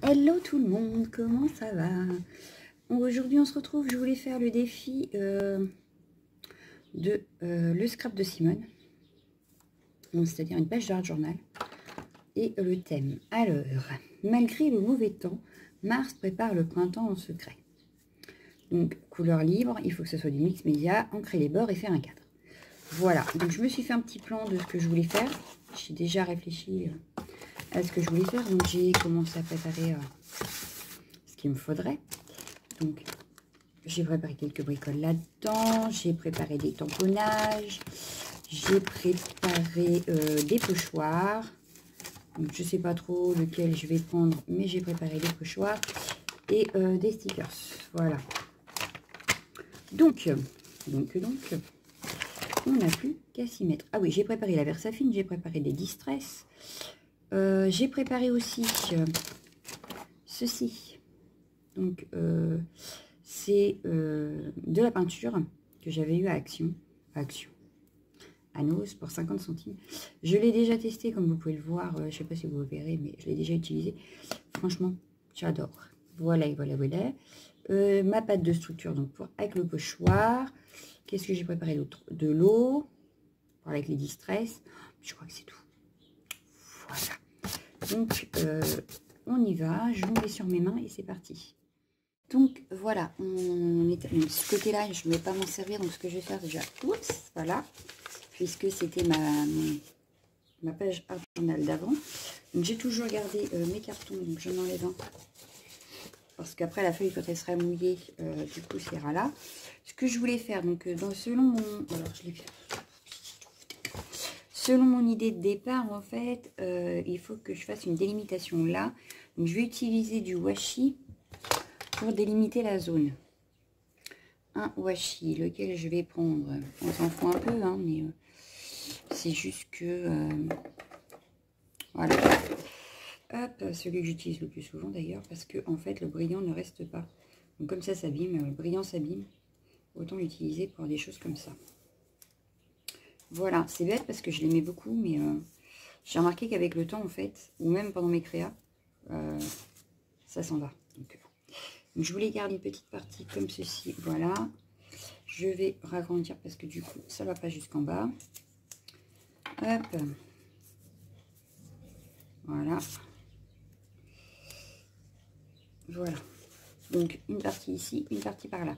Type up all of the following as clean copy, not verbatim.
Hello tout le monde, comment ça va? Aujourd'hui on se retrouve, je voulais faire le défi de le scrap de Simone, c'est-à-dire une page d'art journal, et le thème. Alors, malgré le mauvais temps, Mars prépare le printemps en secret. Donc, couleur libre, il faut que ce soit du mix média, ancrer les bords et faire un cadre. Voilà, donc je me suis fait un petit plan de ce que je voulais faire. J'ai déjà réfléchi à ce que je voulais faire, donc j'ai commencé à préparer ce qu'il me faudrait. Donc, j'ai préparé quelques bricoles là-dedans, j'ai préparé des tamponnages, j'ai préparé des pochoirs. Donc, je ne sais pas trop lequel je vais prendre, mais j'ai préparé des pochoirs et des stickers. Voilà. Donc, on n'a plus qu'à s'y mettre. Ah oui, j'ai préparé la Versafine, j'ai préparé des Distress. J'ai préparé aussi ceci. Donc, c'est de la peinture que j'avais eu à Nos pour 50 centimes. Je l'ai déjà testé, comme vous pouvez le voir. Je ne sais pas si vous verrez, mais je l'ai déjà utilisé. Franchement, j'adore. Voilà, voilà, voilà. Ma pâte de structure, donc avec le pochoir. Qu'est-ce que j'ai préparé d'autre? De l'eau, avec les Distress. Je crois que c'est tout. Voilà. Donc, on y va. Je vous mets sur mes mains et c'est parti. Donc voilà, ce côté-là, je ne vais pas m'en servir. Donc ce que je vais faire déjà, oups, voilà, puisque c'était ma page art journal d'avant. Donc j'ai toujours gardé mes cartons, donc je m'enlève un. Parce qu'après la feuille, quand elle sera mouillée, du coup, c'est là. Ce que je voulais faire, donc selon mon... Alors, je l'ai fait. Selon mon idée de départ, en fait, il faut que je fasse une délimitation là. Donc je vais utiliser du washi pour délimiter la zone. Un washi, lequel je vais prendre, on s'en fout un peu, hein, mais c'est juste que voilà. Hop, celui que j'utilise le plus souvent d'ailleurs, parce que en fait le brillant ne reste pas. Donc comme ça s'abîme, le brillant s'abîme, autant l'utiliser pour des choses comme ça. Voilà, c'est bête parce que je l'aimais beaucoup, mais j'ai remarqué qu'avec le temps en fait, ou même pendant mes créas, ça s'en va. Donc, je voulais garder une petite partie comme ceci, voilà. Je vais ragrandir parce que du coup, ça ne va pas jusqu'en bas. Hop. Voilà. Voilà. Donc, une partie ici, une partie par là.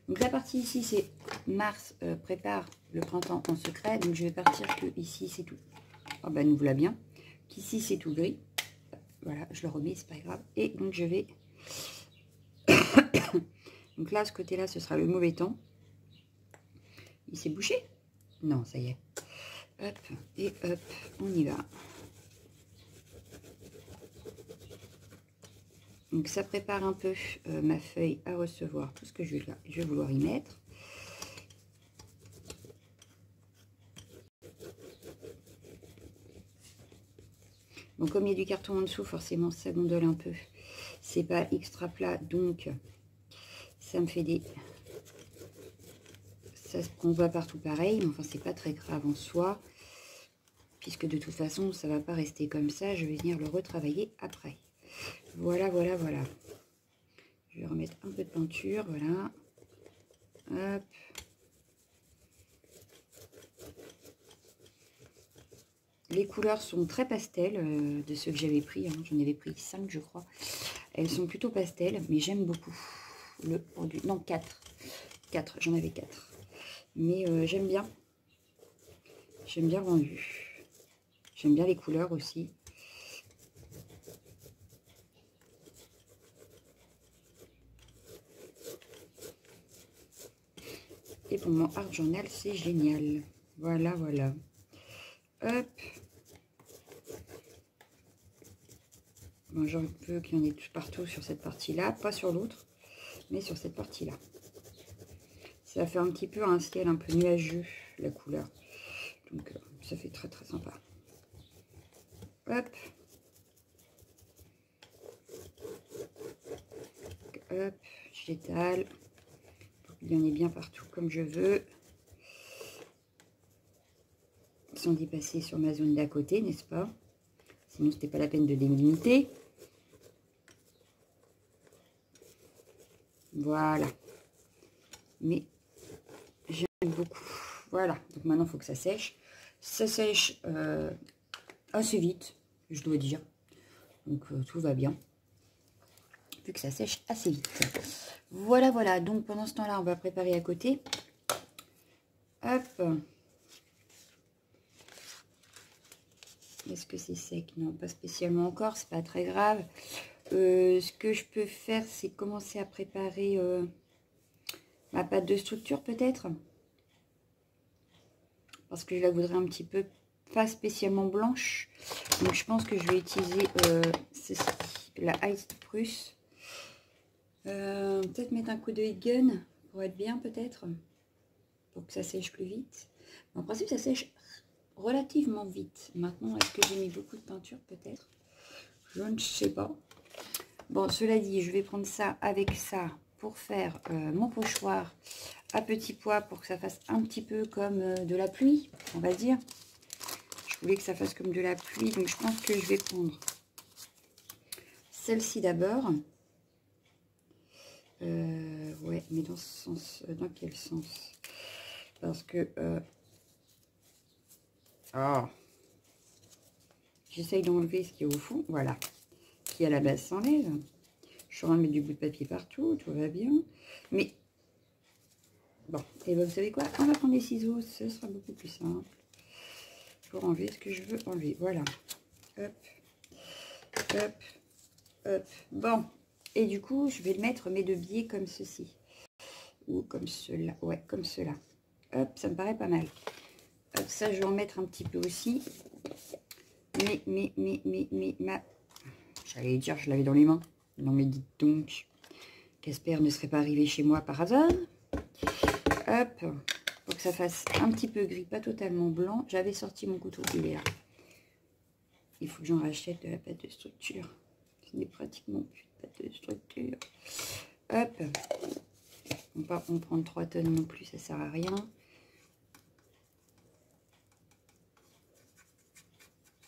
Donc, la partie ici, c'est Mars prépare le printemps en secret. Donc, je vais partir que ici, c'est tout. Oh, ben, nous voilà bien. Qu'ici, c'est tout gris. Voilà, je le remets, c'est pas grave. Et donc, je vais... donc là, ce côté-là, ce sera le mauvais temps. Il s'est bouché? Non, ça y est. Hop, et hop, on y va. Donc ça prépare un peu ma feuille à recevoir tout ce que je vais vouloir y mettre. Bon, comme il y a du carton en dessous, forcément ça gondole un peu. C'est pas extra plat, donc ça me fait des... Ça se prend pas partout pareil, mais enfin c'est pas très grave en soi. Puisque de toute façon ça va pas rester comme ça, je vais venir le retravailler après. Voilà, voilà, voilà. Je vais remettre un peu de peinture, voilà. Hop. Les couleurs sont très pastel de ceux que j'avais pris. Hein. J'en avais pris 5, je crois. Elles sont plutôt pastel, mais j'aime beaucoup le rendu. Non, 4. 4, j'en avais 4. Mais j'aime bien. J'aime bien le rendu. J'aime bien les couleurs aussi. Et pour mon art journal, c'est génial. Voilà, voilà. Hop. Bon, j'en veux qu'il y en ait tout partout sur cette partie-là. Pas sur l'autre, mais sur cette partie-là. Ça fait un petit peu un ciel un peu nuageux, la couleur. Donc, ça fait très, très sympa. Hop. Hop, j'étale. Il y en ait bien partout comme je veux. Sans dépasser sur ma zone d'à côté, n'est-ce pas? Sinon, c'était pas la peine de délimiter. Voilà. Mais j'aime beaucoup. Voilà. Donc maintenant, il faut que ça sèche. Ça sèche assez vite, je dois dire. Donc tout va bien. Vu que ça sèche assez vite. Voilà, voilà. Donc pendant ce temps-là, on va préparer à côté. Hop. Est-ce que c'est sec? Non, pas spécialement encore. C'est pas très grave. Ce que je peux faire, c'est commencer à préparer ma pâte de structure peut-être. Parce que je la voudrais un petit peu pas spécialement blanche. Donc je pense que je vais utiliser ceci, la Ice Prusse. Peut-être mettre un coup de heat gun pour être bien peut-être. Pour que ça sèche plus vite. En principe ça sèche relativement vite. Maintenant est-ce que j'ai mis beaucoup de peinture peut-être? Je ne sais pas. Bon, cela dit, je vais prendre ça avec ça pour faire mon pochoir à petits pois pour que ça fasse un petit peu comme de la pluie, on va dire. Je voulais que ça fasse comme de la pluie, donc je pense que je vais prendre celle-ci d'abord. Ouais, mais dans ce sens, dans quel sens? Parce que j'essaye d'enlever ce qui est au fond, voilà, qui à la base s'enlève. Je suis en train de mettre du bout de papier partout, tout va bien. Mais bon, et ben vous savez quoi? On va prendre des ciseaux, ce sera beaucoup plus simple pour enlever ce que je veux enlever. Voilà. Hop, hop, hop. Bon, et du coup, je vais le mettre mes deux biais comme ceci. Ou comme cela. Ouais, comme cela. Hop, ça me paraît pas mal. Hop, ça, je vais en mettre un petit peu aussi. Mais, j'allais dire, je l'avais dans les mains. Non, mais dites donc, Casper ne serait pas arrivé chez moi par hasard. Hop, pour que ça fasse un petit peu gris, pas totalement blanc. J'avais sorti mon couteau, il est là. Il faut que j'en rachète de la pâte de structure. Ce n'est pratiquement plus de pâte de structure. Hop, on va pas en prendre 3 tonnes non plus, ça sert à rien.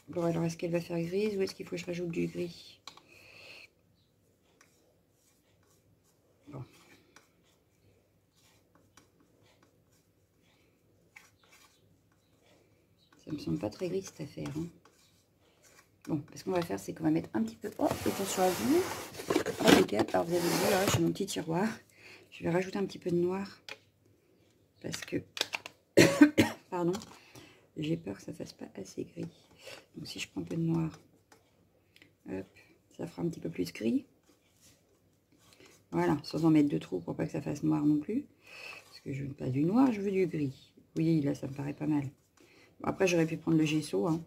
Bon, alors est-ce qu'elle va faire grise ou est-ce qu'il faut que je rajoute du gris? Bon. Ça me semble pas très gris cette affaire. Hein. Bon, ce qu'on va faire, c'est qu'on va mettre un petit peu... Oh, attention à vous. Oh, les gars, alors vous avez vu, là, j'ai mon petit tiroir. Je vais rajouter un petit peu de noir. Parce que... Pardon. J'ai peur que ça fasse pas assez gris. Donc si je prends un peu de noir, hop, ça fera un petit peu plus gris. Voilà, sans en mettre de trop pour pas que ça fasse noir non plus. Parce que je veux pas du noir, je veux du gris. Oui, là, ça me paraît pas mal. Bon, après, j'aurais pu prendre le gesso, hein,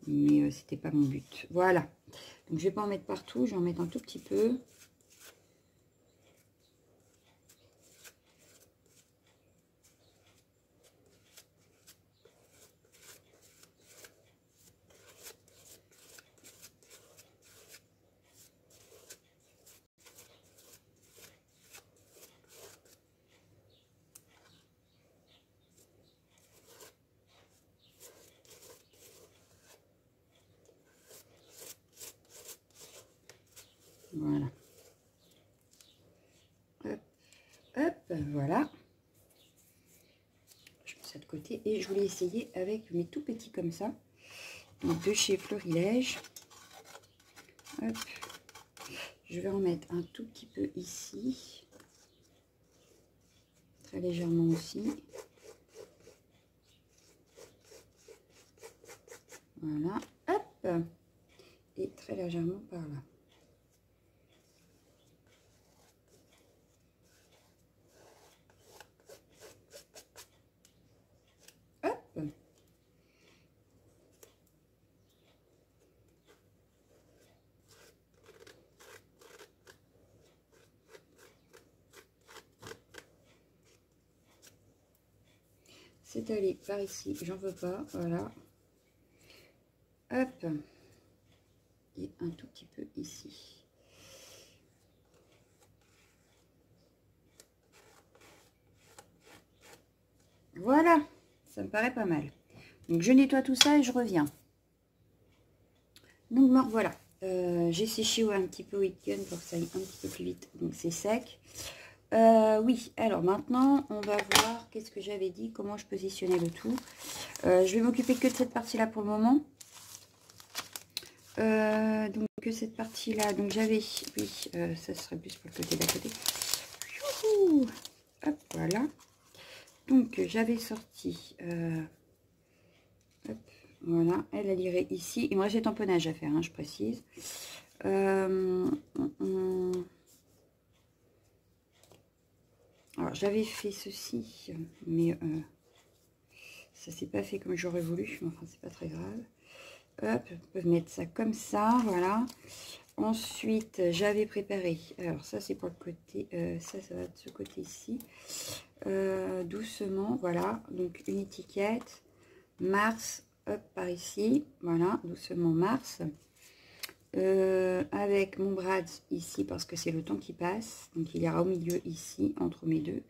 mais c'était pas mon but. Voilà. Donc je vais pas en mettre partout, je vais en mettre un tout petit peu. Voilà. Hop, hop, voilà. Je mets ça de côté et je voulais essayer avec mes tout petits comme ça. Donc de chez Florilège. Hop. Je vais en mettre un tout petit peu ici. Très légèrement aussi. Voilà. Hop. Et très légèrement par là. C'est allé par ici, j'en veux pas, voilà. Hop. Et un tout petit peu ici. Voilà, ça me paraît pas mal. Donc je nettoie tout ça et je reviens. Donc voilà, J'ai séché un petit peu au week-end pour que ça aille un petit peu plus vite. Donc c'est sec. Oui, alors maintenant, on va voir qu'est-ce que j'avais dit, comment je positionnais le tout. Je vais m'occuper que de cette partie-là pour le moment. Donc que cette partie-là. Donc j'avais, oui, ça serait plus pour le côté d'à côté. Youhou, hop, voilà. Donc j'avais sorti, hop, voilà, elle irait ici. Il me reste des tamponnages à faire, hein, je précise. Alors j'avais fait ceci, mais ça s'est pas fait comme j'aurais voulu. Enfin, c'est pas très grave. Hop, on peut mettre ça comme ça, voilà. Ensuite, j'avais préparé, alors ça c'est pour le côté, ça va de ce côté ci, doucement, voilà, donc une étiquette, Mars, hop, par ici, voilà, doucement Mars, avec mon brad ici, parce que c'est le temps qui passe, donc il ira au milieu ici, entre mes deux.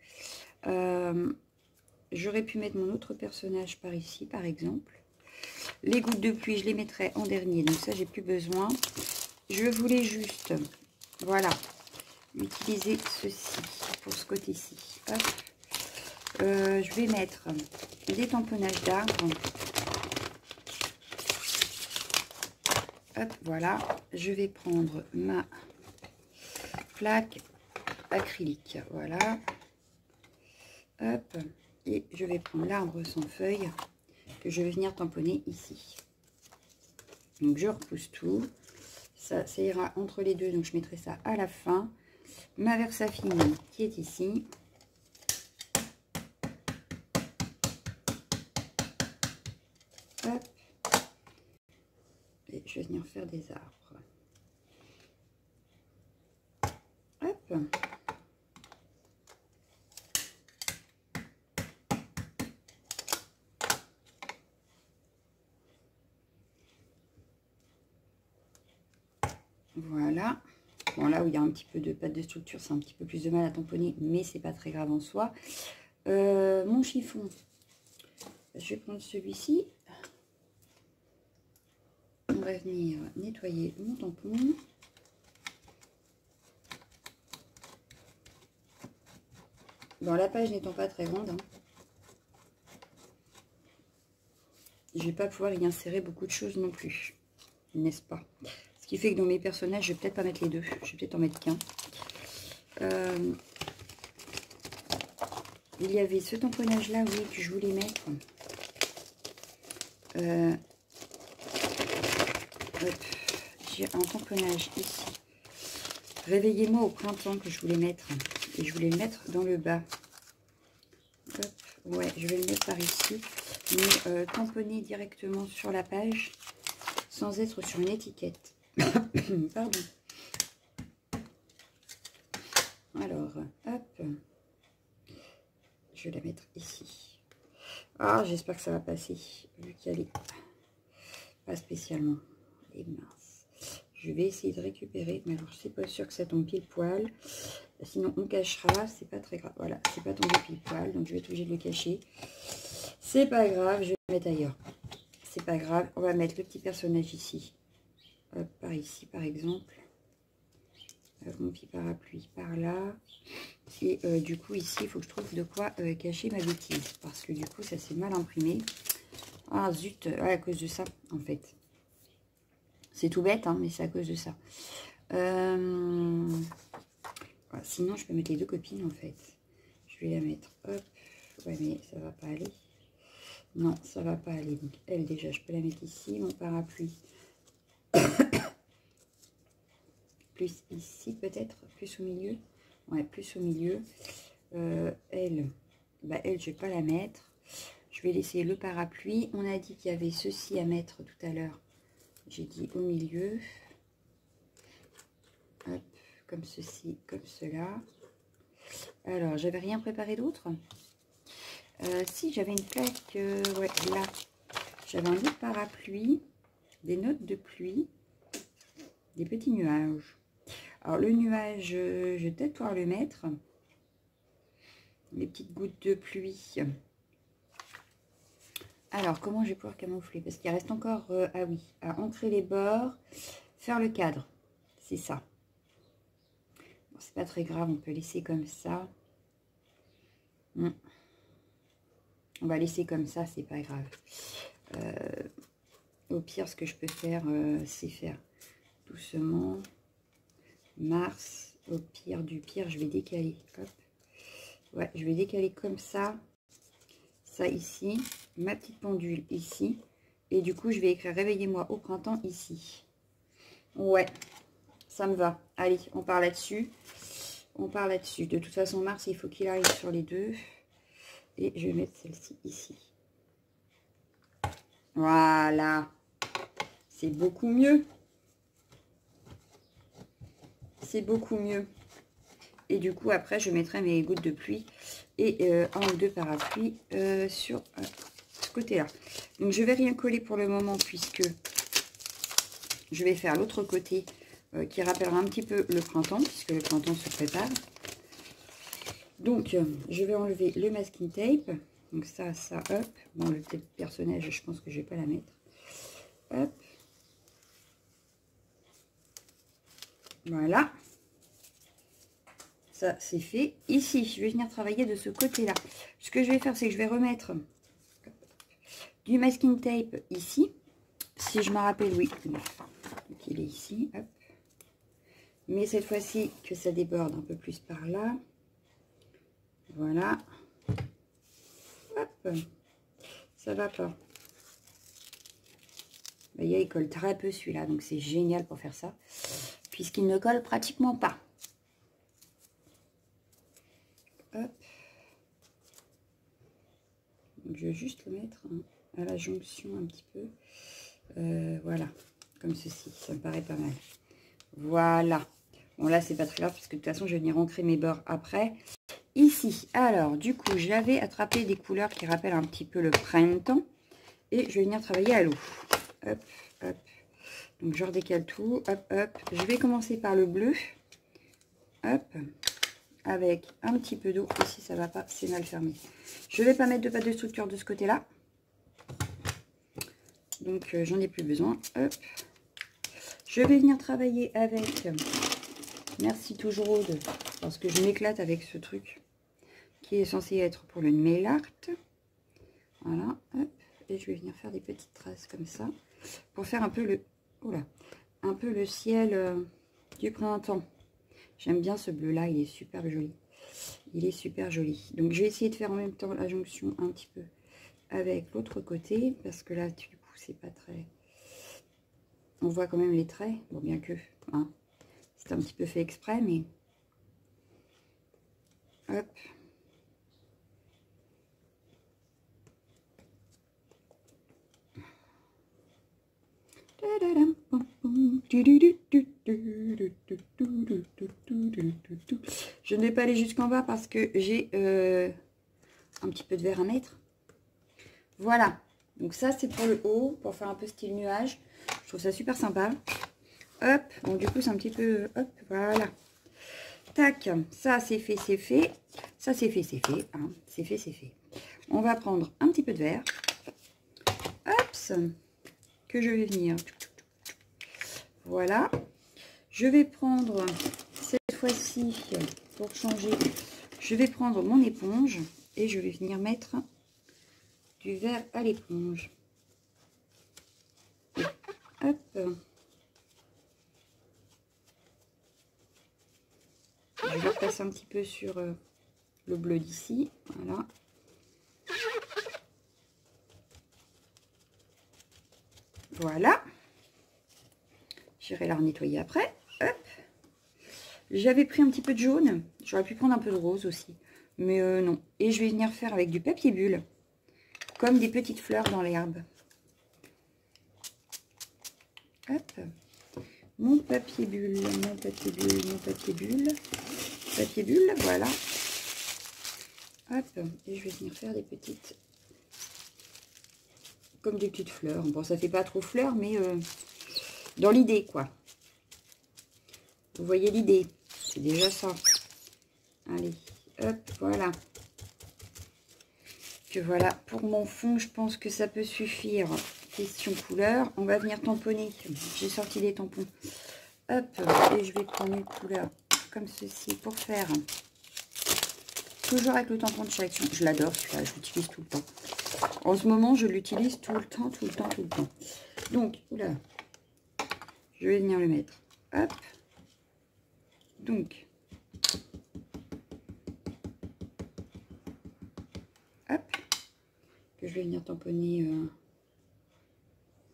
J'aurais pu mettre mon autre personnage par ici, par exemple. Les gouttes de pluie, je les mettrai en dernier, donc ça j'ai plus besoin. Je voulais juste, voilà, utiliser ceci pour ce côté-ci. Je vais mettre des tamponnages d'arbres. Hop, voilà. Je vais prendre ma plaque acrylique, voilà. Hop, et je vais prendre l'arbre sans feuilles que je vais venir tamponner ici. Donc je repousse tout. Ça ira entre les deux, donc je mettrai ça à la fin. Ma Versafine qui est ici. Hop. Et je vais venir faire des arbres. Hop. Voilà. Bon, là où il y a un petit peu de pâte de structure, c'est un petit peu plus de mal à tamponner, mais c'est pas très grave en soi. Mon chiffon, je vais prendre celui-ci. On va venir nettoyer mon tampon. Bon, la page n'étant pas très grande, hein, je vais pas pouvoir y insérer beaucoup de choses non plus, n'est-ce pas? Ce qui fait que dans mes personnages, je vais peut-être pas mettre les deux. Je vais peut-être en mettre qu'un. Il y avait ce tamponnage-là, oui, que je voulais mettre. J'ai un tamponnage ici. Réveillez-moi au printemps que je voulais mettre. Et je voulais le mettre dans le bas. Hop, ouais, je vais le mettre par ici. Mais tamponner directement sur la page sans être sur une étiquette. Pardon. Alors, hop. Je vais la mettre ici. Ah, j'espère que ça va passer. Vu qu'elle est pas spécialement. Et mince. Je vais essayer de récupérer. Mais alors, c'est pas sûr que ça tombe pile poil. Sinon, on cachera. C'est pas très grave. Voilà, c'est pas tombé pile poil. Donc, je vais être obligée de le cacher. C'est pas grave. Je vais le mettre ailleurs. C'est pas grave. On va mettre le petit personnage ici. Hop, par ici, par exemple. Mon petit parapluie par là. Et du coup, ici, il faut que je trouve de quoi cacher ma bêtise. Parce que du coup, ça s'est mal imprimé. Ah, zut. Ouais, à cause de ça, en fait. C'est tout bête, hein, mais c'est à cause de ça. Voilà, sinon, je peux mettre les deux copines, en fait. Je vais la mettre. Hop. Ouais, mais ça va pas aller. Non, ça va pas aller. Donc, elle, déjà, je peux la mettre ici. Mon parapluie. Plus ici, peut-être. Plus au milieu. Ouais, plus au milieu. Elle, bah, elle, je vais pas la mettre. Je vais laisser le parapluie. On a dit qu'il y avait ceci à mettre tout à l'heure. J'ai dit au milieu. Hop, comme ceci, comme cela. Alors, j'avais rien préparé d'autre. Si, j'avais une plaque, ouais, là. J'avais un autre parapluie, des notes de pluie, des petits nuages. Alors, le nuage, je vais peut-être pouvoir le mettre. Les petites gouttes de pluie. Alors, comment je vais pouvoir camoufler? Parce qu'il reste encore, ah oui, à ancrer les bords, faire le cadre. C'est ça. Bon, c'est pas très grave, on peut laisser comme ça. On va laisser comme ça, c'est pas grave. Au pire, ce que je peux faire, c'est faire doucement. Mars, au pire du pire, je vais décaler. Hop. Ouais, je vais décaler comme ça. Ça ici. Ma petite pendule ici. Et du coup, je vais écrire réveillez-moi au printemps ici. Ouais, ça me va. Allez, on part là-dessus. On part là-dessus. De toute façon, Mars, il faut qu'il arrive sur les deux. Et je vais mettre celle-ci ici. Voilà. C'est beaucoup mieux. C'est beaucoup mieux. Et du coup, après, je mettrai mes gouttes de pluie et un ou deux parapluies sur ce côté-là. Donc, je vais rien coller pour le moment puisque je vais faire l'autre côté qui rappellera un petit peu le printemps, puisque le printemps se prépare. Donc, je vais enlever le masking tape. Donc, ça, hop. Bon, le petit personnage, je pense que je vais pas la mettre. Hop. Voilà. Ça, c'est fait. Ici, je vais venir travailler de ce côté-là. Ce que je vais faire, c'est que je vais remettre du masking tape ici. Si je me rappelle, oui. Donc, il est ici. Hop. Mais cette fois-ci, que ça déborde un peu plus par là. Voilà. Hop. Ça va pas. Vous voyez, il colle très peu celui-là. Donc, c'est génial pour faire ça. Puisqu'il ne colle pratiquement pas. Hop. Donc, je vais juste le mettre à la jonction un petit peu. Voilà. Comme ceci. Ça me paraît pas mal. Voilà. Bon, là, c'est pas très grave. Parce que de toute façon, je vais venir ancrer mes bords après. Ici. Alors, du coup, j'avais attrapé des couleurs qui rappellent un petit peu le printemps. Et je vais venir travailler à l'eau. Hop, hop. Donc, je redécale tout. Hop, hop. Je vais commencer par le bleu. Hop. Avec un petit peu d'eau. Ici, ça va pas, c'est mal fermé. Je ne vais pas mettre de pâte de structure de ce côté-là. Donc, j'en ai plus besoin. Hop. Je vais venir travailler avec... Merci toujours Aude, parce que je m'éclate avec ce truc qui est censé être pour le nail art. Voilà. Hop. Et je vais venir faire des petites traces comme ça pour faire un peu le... Oula, un peu le ciel du printemps. J'aime bien ce bleu-là, il est super joli. Il est super joli. Donc, je vais essayer de faire en même temps la jonction un petit peu avec l'autre côté. Parce que là, du coup, c'est pas très... On voit quand même les traits. Bon, bien que... Hein, c'est un petit peu fait exprès, mais... Hop. Je ne vais pas aller jusqu'en bas parce que j'ai un petit peu de verre à mettre. Voilà. Donc ça, c'est pour le haut, pour faire un peu style nuage. Je trouve ça super sympa. Hop. Donc du coup, c'est un petit peu... Hop, voilà. Tac. Ça, c'est fait, c'est fait. Ça, c'est fait, c'est fait. Hein. C'est fait, c'est fait. On va prendre un petit peu de verre. Hop. Que je vais venir... Voilà. Je vais prendre, cette fois-ci, pour changer, je vais prendre mon éponge et je vais venir mettre du verre à l'éponge. Hop. Je vais repasser un petit peu sur le bleu d'ici. Voilà. Voilà. J'irai la nettoyer après. Hop. J'avais pris un petit peu de jaune. J'aurais pu prendre un peu de rose aussi. Mais non. Et je vais venir faire avec du papier bulle. Comme des petites fleurs dans l'herbe. Hop. Mon papier bulle. Mon papier bulle. Mon papier bulle. Papier bulle. Voilà. Hop. Et je vais venir faire des petites... Comme des petites fleurs. Bon, ça fait pas trop fleurs, mais... dans l'idée, quoi. Vous voyez l'idée. C'est déjà ça. Allez, hop, voilà. Que voilà, pour mon fond, je pense que ça peut suffire question couleur. On va venir tamponner. J'ai sorti les tampons. Hop, et je vais prendre une couleur comme ceci pour faire. Toujours avec le tampon de chez Action. Je l'adore celui-là, je l'utilise tout le temps. En ce moment, je l'utilise tout le temps, tout le temps, tout le temps. Donc, oula, je vais venir le mettre. Hop. Donc, hop, que je vais venir tamponner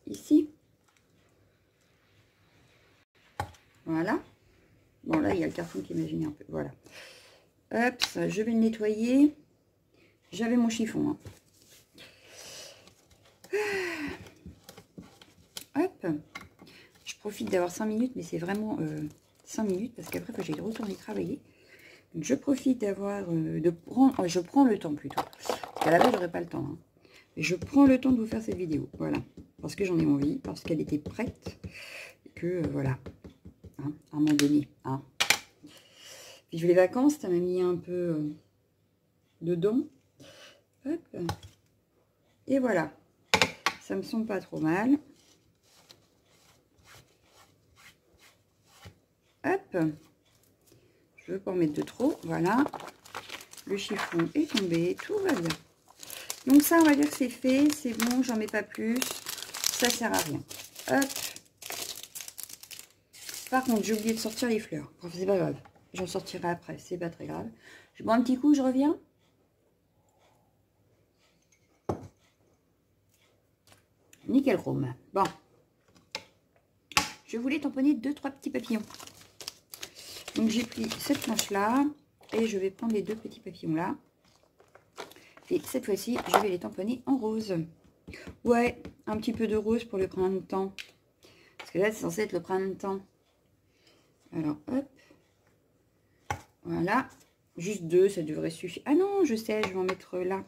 ici. Voilà. Bon, là, il y a le carton qui m'a gêné un peu. Voilà. Hop, ça, je vais le nettoyer. J'avais mon chiffon. Hein. Hop. Je profite d'avoir 5 minutes, mais c'est vraiment 5 minutes parce qu'après, j'ai de retourner travailler. Donc, je profite d'avoir, je prends le temps plutôt. Parce qu'à la base, j'aurais pas le temps. Hein. Mais je prends le temps de vous faire cette vidéo. Voilà. Parce que j'en ai envie, parce qu'elle était prête. Et que, voilà. Hein, à un moment donné. Hein. Vive les vacances, ça m'a mis un peu dedans. Hop. Et voilà. Ça me semble pas trop mal. Hop. Je veux pas en mettre de trop. Voilà. Le chiffon est tombé. Tout va bien. Donc ça, on va dire que c'est fait. C'est bon, j'en mets pas plus. Ça sert à rien. Hop. Par contre, j'ai oublié de sortir les fleurs. Enfin, c'est pas grave. J'en sortirai après. C'est pas très grave. Je bois un petit coup, je reviens. Nickel chrome. Bon. Je voulais tamponner 2-3 petits papillons. Donc j'ai pris cette planche-là. Et je vais prendre les 2 petits papillons-là. Et cette fois-ci, je vais les tamponner en rose. Ouais, un petit peu de rose pour le printemps. Parce que là, c'est censé être le printemps. Alors, hop. Voilà. Juste 2, ça devrait suffire. Ah non, je sais, je vais en mettre là.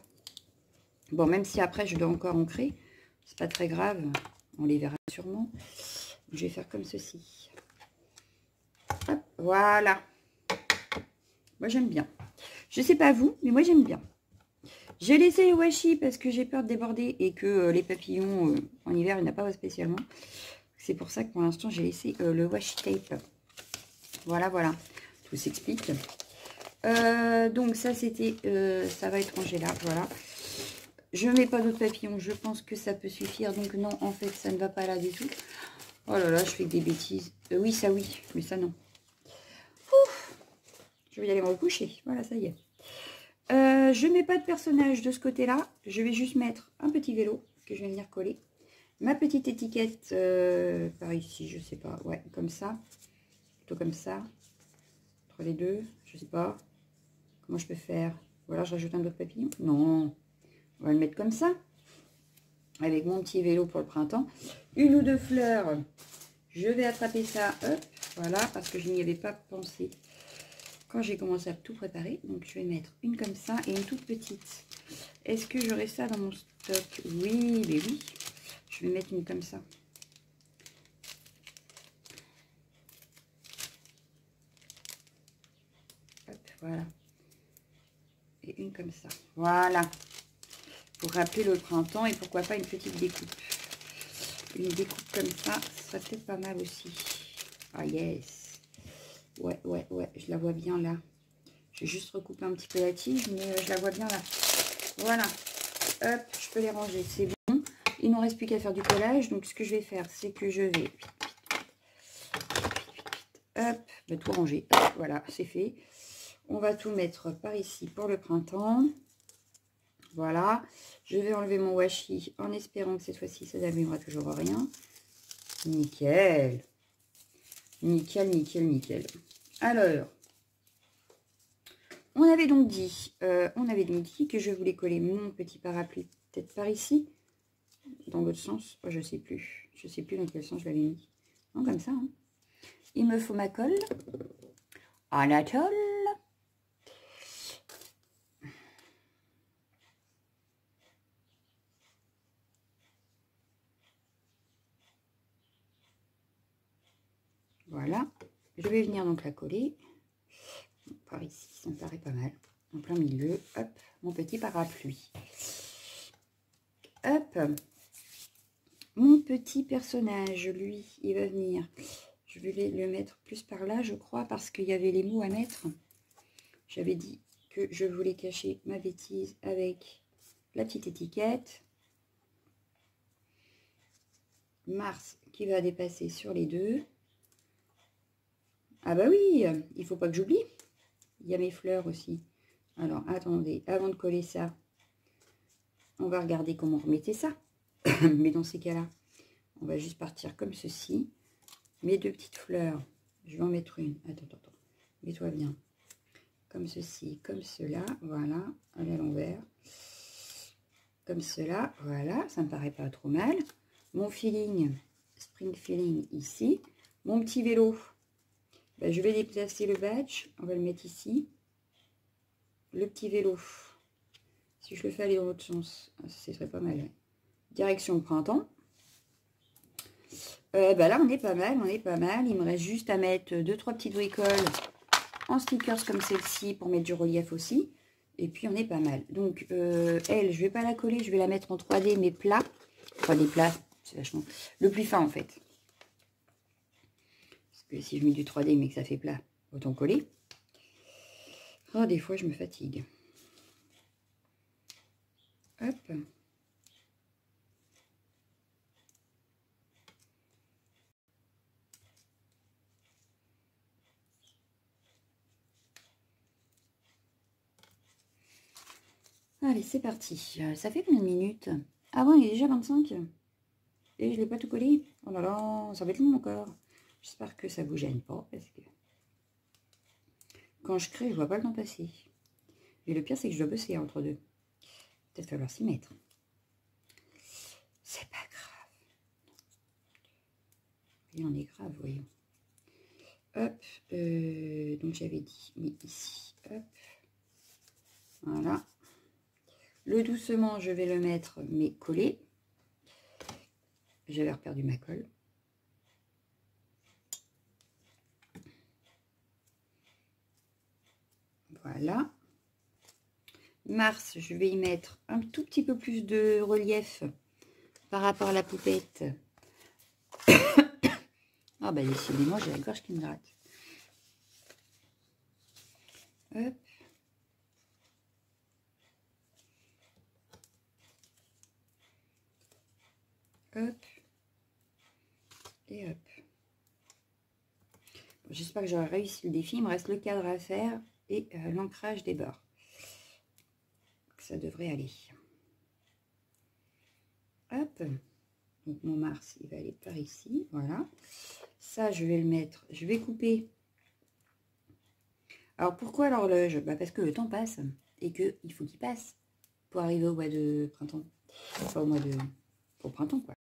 Bon, même si après, je dois encore ancrer. C'est pas très grave. On les verra sûrement. Je vais faire comme ceci. Hop, voilà. Moi, j'aime bien. Je sais pas vous, mais moi, j'aime bien. J'ai laissé le washi parce que j'ai peur de déborder et que les papillons, en hiver, il n'y en a pas spécialement. C'est pour ça que pour l'instant, j'ai laissé le washi tape. Voilà, voilà. Tout s'explique. Donc, ça, c'était... ça va être rangé là, voilà. Je ne mets pas d'autres papillons. Je pense que ça peut suffire. Donc, non, en fait, ça ne va pas là du tout. Oh là là, je fais que des bêtises. Oui, ça, oui. Mais ça, non. Ouf, je vais y aller me recoucher. Voilà, ça y est. Je ne mets pas de personnage de ce côté-là. Je vais juste mettre un petit vélo que je vais venir coller. Ma petite étiquette par ici, je sais pas. Ouais, comme ça. Plutôt comme ça. Entre les deux, je sais pas. Comment je peux faire? Ou alors je rajoute un autre papillon? Non. On va le mettre comme ça. Avec mon petit vélo pour le printemps. Une ou 2 fleurs. Je vais attraper ça. Hop, voilà, parce que je n'y avais pas pensé quand j'ai commencé à tout préparer. Donc je vais mettre une comme ça et une toute petite. Est-ce que j'aurai ça dans mon stock? Oui, mais oui. Je vais mettre une comme ça. Hop, voilà. Et une comme ça. Voilà. Pour rappeler le printemps et pourquoi pas une petite découpe. Une découpe comme ça, ce serait peut-être pas mal aussi. Ah yes. Ouais, ouais, ouais, je la vois bien là. Je vais juste recouper un petit peu la tige, mais je la vois bien là. Voilà. Hop, je peux les ranger, c'est bon. Il ne reste plus qu'à faire du collage. Donc, ce que je vais faire, c'est que je vais... Hop, bah, tout ranger. Hop, voilà, c'est fait. On va tout mettre par ici pour le printemps. Voilà. Je vais enlever mon washi en espérant que cette fois-ci, ça n'abîmera toujours rien. Nickel. Nickel, nickel, nickel. Alors, on avait donc dit que je voulais coller mon petit parapluie peut-être par ici. Dans l'autre sens, oh, je sais plus. Je sais plus dans quel sens je l'avais mis. Non, comme ça. Hein. Il me faut ma colle. Anatole. Voilà. Je vais venir donc la coller. Par ici, ça me paraît pas mal. En plein milieu. Hop, mon petit parapluie. Hop. mon petit personnage, lui, il va venir. Je vais le mettre plus par là, je crois, parce qu'il y avait les mots à mettre. J'avais dit que je voulais cacher ma bêtise avec la petite étiquette. Mars qui va dépasser sur les deux. Ah bah oui, il faut pas que j'oublie. Il y a mes fleurs aussi. Alors, attendez, avant de coller ça, on va regarder comment remettre ça. Mais dans ces cas-là, on va juste partir comme ceci. Mes deux petites fleurs, je vais en mettre une. Attends. Mets-toi bien. Comme ceci, comme cela. Voilà, à l'envers. Comme cela, voilà, ça me paraît pas trop mal. Mon feeling, spring feeling ici. Mon petit vélo, ben, je vais déplacer le badge, on va le mettre ici. Le petit vélo, si je le fais aller dans l'autre sens, ce serait pas mal. Ouais. Direction printemps. Ben là, on est pas mal, Il me reste juste à mettre 2-3 petites bricoles en stickers comme celle-ci pour mettre du relief aussi. Et puis, on est pas mal. Donc, elle, je vais pas la coller, je vais la mettre en 3D, mais plat. Enfin, des plats, c'est vachement... Le plus fin, en fait. Parce que si je mets du 3D, mais que ça fait plat, autant coller. Oh, des fois, je me fatigue. Hop. Allez, c'est parti. Ça fait combien de minutes? Ah bon, il est déjà 25. Et je ne l'ai pas tout collé. Oh là là, ça va être long encore. J'espère que ça ne vous gêne pas, parce que quand je crée, je ne vois pas le temps passer. Et le pire, c'est que je dois bosser entre deux. Peut-être falloir s'y mettre. C'est pas grave. Et on est grave, voyons. Hop. Donc j'avais dit, mais ici. Hop. Voilà. Le doucement, je vais le mettre, mais collé. J'avais reperdu ma colle. Voilà. Mars, je vais y mettre un tout petit peu plus de relief par rapport à la poupette. Ah bah décidément, j'ai la gorge qui me gratte. Hop. Hop. Et hop. Bon, j'espère que j'aurai réussi le défi. Il me reste le cadre à faire et l'ancrage des bords. Ça devrait aller. Hop. Donc mon Mars, il va aller par ici. Voilà. Ça, je vais le mettre. Je vais couper. Alors pourquoi l'horloge? Bah parce que le temps passe et qu'il faut qu'il passe pour arriver au mois de printemps. Enfin au mois de... au printemps quoi.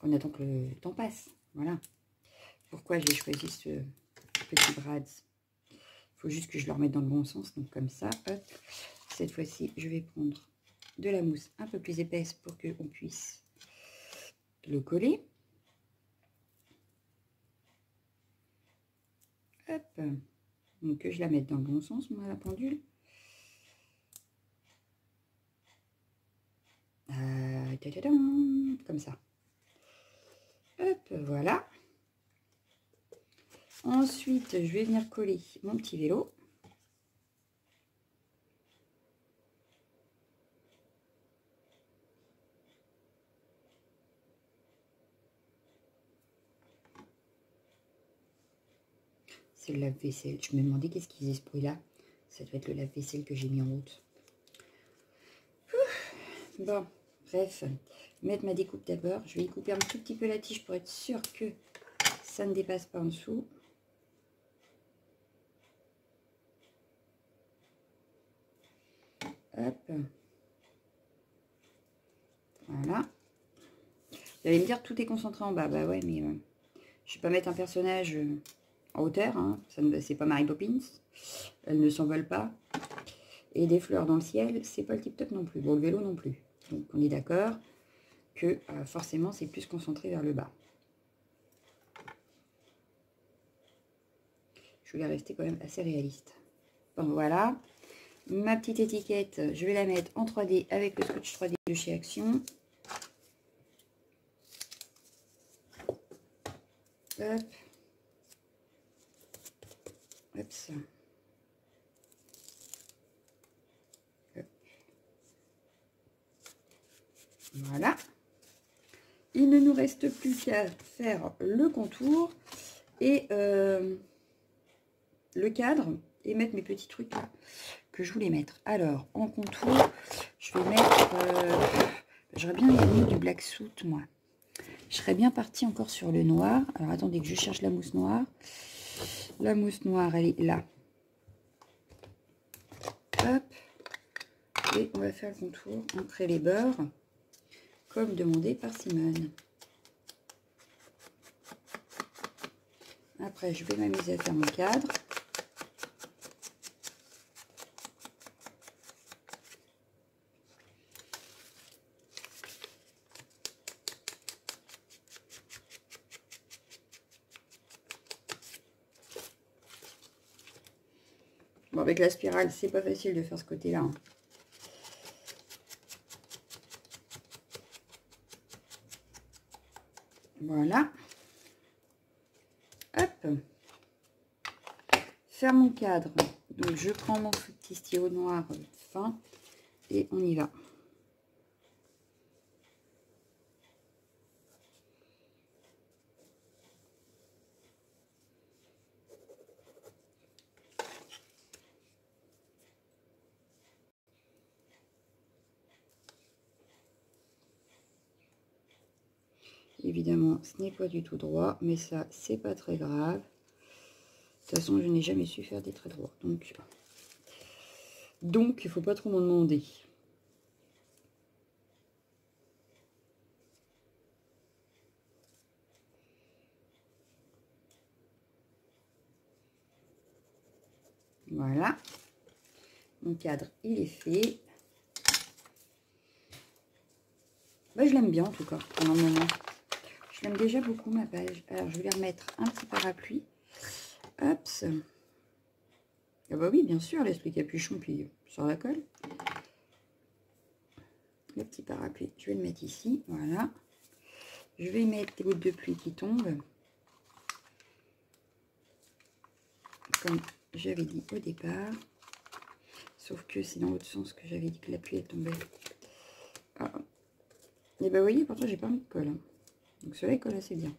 On attend que le temps passe. Voilà. Pourquoi j'ai choisi ce petit brad. Il faut juste que je le remette dans le bon sens. Donc comme ça, hop. Cette fois-ci, je vais prendre de la mousse un peu plus épaisse pour qu'on puisse le coller. Hop. Donc que je la mette dans le bon sens, moi, la pendule. Comme ça. Hop, voilà. Ensuite, je vais venir coller mon petit vélo. C'est le lave-vaisselle. Je me demandais qu'est-ce qu'il faisait ce bruit-là. Ça doit être le lave-vaisselle que j'ai mis en route. Bon, bref. Mettre ma découpe d'abord. Je vais y couper un tout petit peu la tige pour être sûr que ça ne dépasse pas en dessous. Hop. Voilà. Vous allez me dire tout est concentré en bas. Bah ouais, mais je vais pas mettre un personnage en hauteur. Hein. C'est pas Mary Poppins. Elle ne s'envole pas. Et des fleurs dans le ciel, c'est pas le tip top non plus. Bon, le vélo non plus. Donc on est d'accord que forcément c'est plus concentré vers le bas. Je voulais rester quand même assez réaliste. Bon voilà. Ma petite étiquette, je vais la mettre en 3D avec le scotch 3D de chez Action. Hop. Hop ça. Hop. Voilà. Il ne nous reste plus qu'à faire le contour et le cadre et mettre mes petits trucs là que je voulais mettre. Alors, en contour, je vais mettre... j'aurais bien mis du black soot, moi. Je serais bien partie encore sur le noir. Alors, attendez que je cherche la mousse noire. La mousse noire, elle est là. Hop. Et on va faire le contour, entrer les beurres, comme demandé par Simone. Après, je vais m'amuser à faire mon cadre. Bon, avec la spirale, c'est pas facile de faire ce côté-là. Hein. Voilà. Hop. Faire mon cadre. Donc, je prends mon petit stylo noir fin et on y va. Évidemment, ce n'est pas du tout droit, mais ça, c'est pas très grave. De toute façon, je n'ai jamais su faire des traits droits. Donc il ne faut pas trop m'en demander. Voilà. Mon cadre, il est fait. Bah, je l'aime bien, en tout cas, pendant le moment. Je l'aime déjà beaucoup, ma page. Alors, je vais lui remettre un petit parapluie. Hop. Ah bah oui, bien sûr, laisse le capuchon, puis sur la colle. Le petit parapluie, je vais le mettre ici, voilà. Je vais mettre des gouttes de pluie qui tombent. Comme j'avais dit au départ. Sauf que c'est dans l'autre sens que j'avais dit que la pluie est tombée. Ah. Et bah vous voyez, pourtant j'ai pas mis de colle. Hein. Donc cela colle assez bien.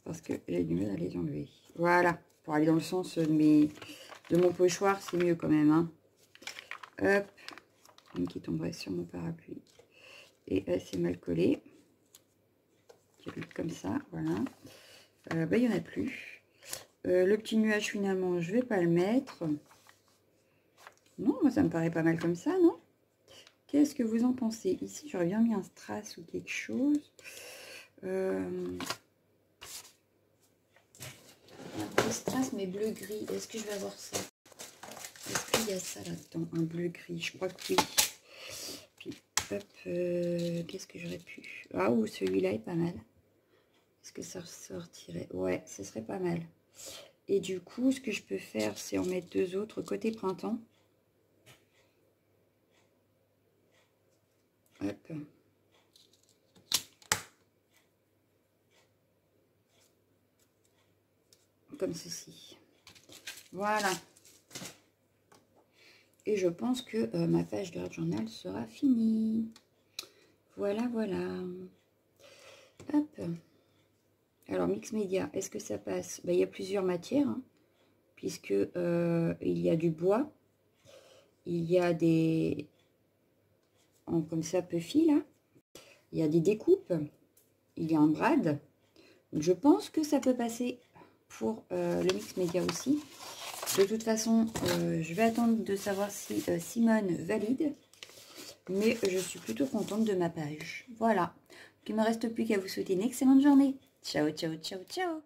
Parce que j'ai du mal à les enlever. Voilà. Pour aller dans le sens de mon pochoir, c'est mieux quand même. Hein. Hop. Une qui tomberait sur mon parapluie. Et c'est mal collé. Comme ça, voilà. Bah, il n'y en a plus. Le petit nuage, finalement, je vais pas le mettre. Non, moi, ça me paraît pas mal comme ça, non? Qu'est-ce que vous en pensez? Ici, j'aurais bien mis un strass ou quelque chose. Un petit strass, mais bleu-gris. Est-ce que je vais avoir ça? Est-ce qu'il y a ça là-dedans? Un bleu-gris, je crois que oui. Puis, hop, qu'est-ce que j'aurais pu? Ah, ou celui-là est pas mal. Est-ce que ça ressortirait? Ouais, ce serait pas mal. Et du coup, ce que je peux faire, c'est en mettre deux autres côté printemps. Hop. Comme ceci. Voilà. Et je pense que ma page d'art journal sera finie. Voilà, voilà. Hop. Alors, mix média, est-ce que ça passe? Ben, il y a plusieurs matières, hein, puisque il y a du bois, il y a des... comme ça, puffy, là. Il y a des découpes, il y a un brad. Donc, je pense que ça peut passer pour le mix média aussi. De toute façon, je vais attendre de savoir si Simone valide. Mais je suis plutôt contente de ma page. Voilà. Il ne me reste plus qu'à vous souhaiter une excellente journée. Ciao, ciao, ciao, ciao.